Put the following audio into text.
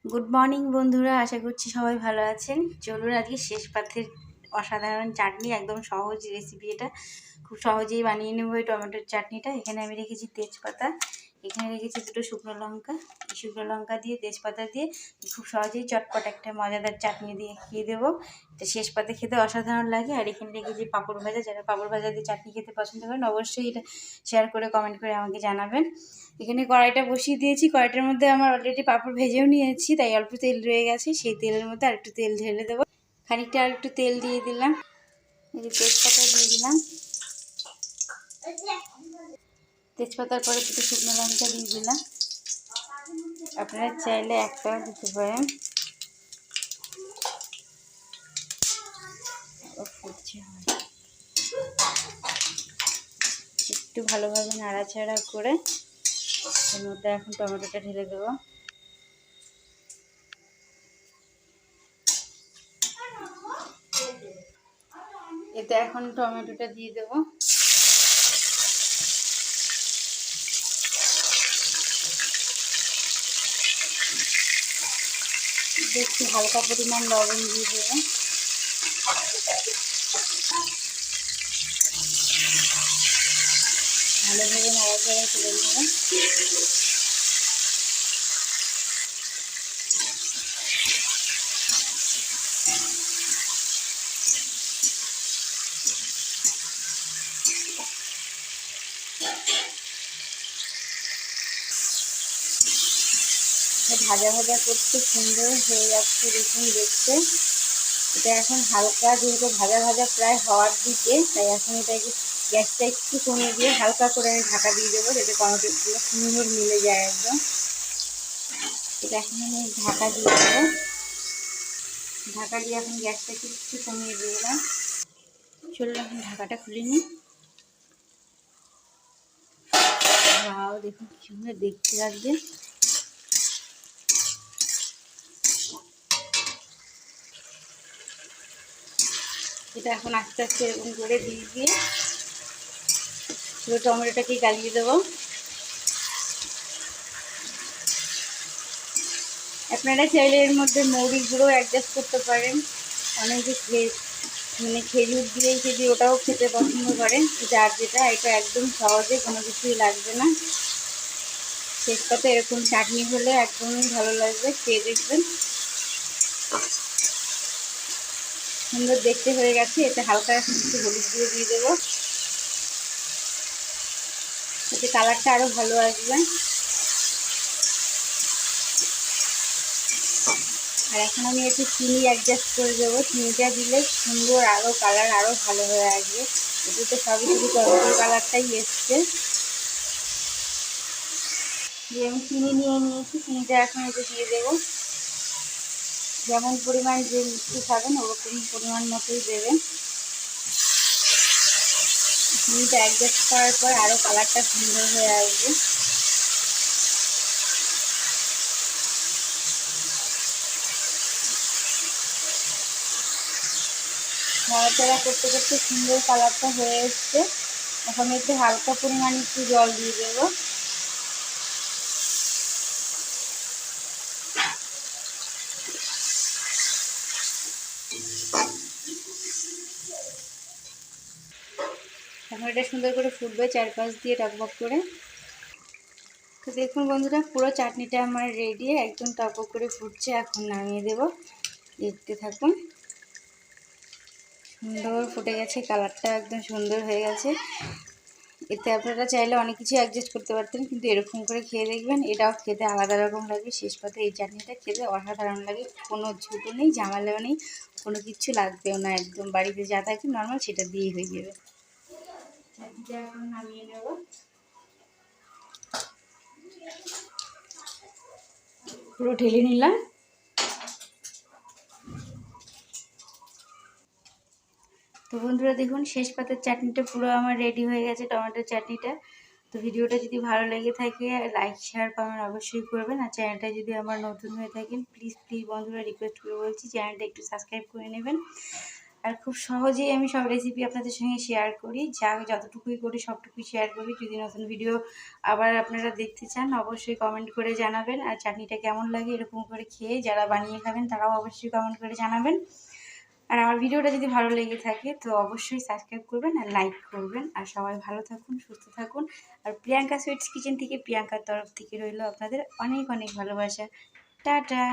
Good morning বন্ধুরা, আশা করছি সবাই ভালো আছেন। চলুন আজকে শেষ পাতের অসাধারণ চাটনি, একদম সহজ রেসিপি। এটা খুব সহজেই বানিয়ে নেব এই টমেটোর চাটনিটা। এখানে আমি রেখেছি তেজপাতা, এখানে রেখেছি দুটো শুকনো লঙ্কা। এই শুকনো লঙ্কা দিয়ে তেজপাতা দিয়ে খুব সহজেই চটপট একটা মজাদার চাটনি দিয়ে খেয়ে দেবো। এটা শেষ পাতে খেতে অসাধারণ লাগে। আর এখানে রেখেছি পাঁপড় ভাজা। যারা পাঁপড় ভাজা দিয়ে চাটনি খেতে পছন্দ করেন অবশ্যই এটা শেয়ার করে কমেন্ট করে আমাকে জানাবেন। এখানে কড়াইটা বসিয়ে দিয়েছি। কড়াইটার মধ্যে আমার অলরেডি পাঁপড় ভেজেও নিয়েছি, তাই অল্প তেল রয়ে গেছে। সেই তেলের মধ্যে আরেকটু তেল ঢেলে দেবো। খানিকটা আরেকটু তেল দিয়ে দিলাম। এই যে তেজপাতা দিয়ে দিলাম। তেজপাতার পরে দুটো শুকনো লঙ্কা দিয়ে দিলাম। আপনারা চাইলে একটাও দিতে পারেন। একটু ভালোভাবে নাড়াচাড়া করে এর মধ্যে এখন টমেটোটা ঢেলে দেবো। এতে এখন টমেটোটা দিয়ে দেবো। একটু হালকা পরিমাণ লবণ দিয়ে দেবো। ভালোভাবে নাড়াচাড়া করে নেবো। ভাজা ভাজা করতে সুন্দর হয়ে যাচ্ছে, দেখুন দেখতে। এটা এখন হালকা, যেহেতু ভাজা ভাজা প্রায় হওয়ার দিকে, তাই এখন এটাকে গ্যাসটা একটু কমিয়ে দিয়ে হালকা করে আমি ঢাকা দিয়ে দেবো, যাতে টমেটোগুলো সুন্দর মিলে যায় একদম। এটা এখন আমি ঢাকা দিয়ে দেবো। ঢাকা দিয়ে এখন গ্যাসটাকে একটু কমিয়ে দিলাম। চলুন এখন ঢাকাটা খুলে নিই। দেখুন কি সুন্দর দেখতে লাগছে। এটা এখন আস্তে আস্তে এরকম করে দিয়ে পুরো টমেটোটাকে গালিয়ে দেবো। আপনারা চাইলে এর মধ্যে মৌরির গুঁড়ো অ্যাডজাস্ট করতে পারেন। অনেকে খেজুর দিয়েই যদি ওটাও খেতে পছন্দ করেন, যার যেটা। এটা একদম সহজে, কোনো কিছুই লাগবে না। শেষ পাতে এরকম চাটনি হলে একদমই ভালো লাগবে, খেয়ে দেখবেন। সুন্দর দেখতে হয়ে গেছে। এতে হালকা একটু হলুদ গুঁড়ো দিয়ে দেবো, এতে কালারটা আরও ভালো আসবে। আর এখন আমি একটু চিনি অ্যাডজাস্ট করে দেবো। চিনিটা দিলে সুন্দর আরও কালার আরও ভালো হয়ে আসবে। এটাতে সবই শুধু টমেটোর কালারটাই এসছে। দিয়ে আমি চিনি নিয়ে নিয়েছি, চিনিটা এখন এতে দিয়ে দেবো। যেমন পরিমাণ যে মিষ্টি খাবেন ওরকম পরিমাণ মতোই দেবেন। চিনিটা অ্যাডজাস্ট করার পর আরও কালারটা সুন্দর হয়ে আসবে। নাড়াচাড়া করতে করতে সুন্দর কালারটা হয়ে এসছে। এখন একটু হালকা পরিমাণে একটু জল দিয়ে দেবো। এখন এটা সুন্দর করে ফুটবে চারপাশ দিয়ে টকবক করে। তো দেখুন বন্ধুরা, পুরো চাটনিটা আমার রেডি, একদম টকবক করে ফুটছে। এখন নামিয়ে দেব, দেখতে থাকুন। সুন্দর ফুটে গেছে, কালারটা একদম সুন্দর হয়ে গেছে। এতে আপনারা চাইলে অনেক কিছু অ্যাডজাস্ট করতে পারতেন, কিন্তু এরকম করে খেয়ে দেখবেন, এটাও খেতে আলাদা রকম লাগে। শেষ পাতে এই চাটনিটা খেতে অসাধারণ লাগে। কোনো ঝুঁটো নেই, ঝামেলাও নেই, কোনো কিছু লাগবেও না। একদম বাড়িতে যা থাকে নর্মাল সেটা দিয়েই হয়ে যাবে। চাটনিটা এখন নামিয়ে নেব। পুরো ঢেলে নিলাম। তো বন্ধুরা দেখুন, শেষ পাতের চাটনিটা পুরো আমার রেডি হয়ে গেছে, টমেটোর চাটনিটা। তো ভিডিওটা যদি ভালো লেগে থাকে লাইক শেয়ার কমেন্ট অবশ্যই করবেন। আর চ্যানেলটা যদি আমার নতুন হয়ে থাকেন প্লিজ বন্ধুরা রিকোয়েস্ট করে বলছি চ্যানেলটা একটু সাবস্ক্রাইব করে নেবেন। আর খুব সহজেই আমি সব রেসিপি আপনাদের সঙ্গে শেয়ার করি, যতটুকুই করি সবটুকুই শেয়ার করি। যদি নতুন ভিডিও আবার আপনারা দেখতে চান অবশ্যই কমেন্ট করে জানাবেন। আর চাটনিটা কেমন লাগে এরকম করে খেয়ে যারা বানিয়ে খাবেন তারাও অবশ্যই কমেন্ট করে জানাবেন। আর আমার ভিডিওটা যদি ভালো লেগে থাকে তো অবশ্যই সাবস্ক্রাইব করবেন আর লাইক করবেন। আর সবাই ভালো থাকুন, সুস্থ থাকুন। আর প্রিয়াঙ্কা সুইটস কিচেন থেকে, প্রিয়াঙ্কার তরফ থেকে রইল আপনাদের অনেক অনেক ভালোবাসা। টাটা।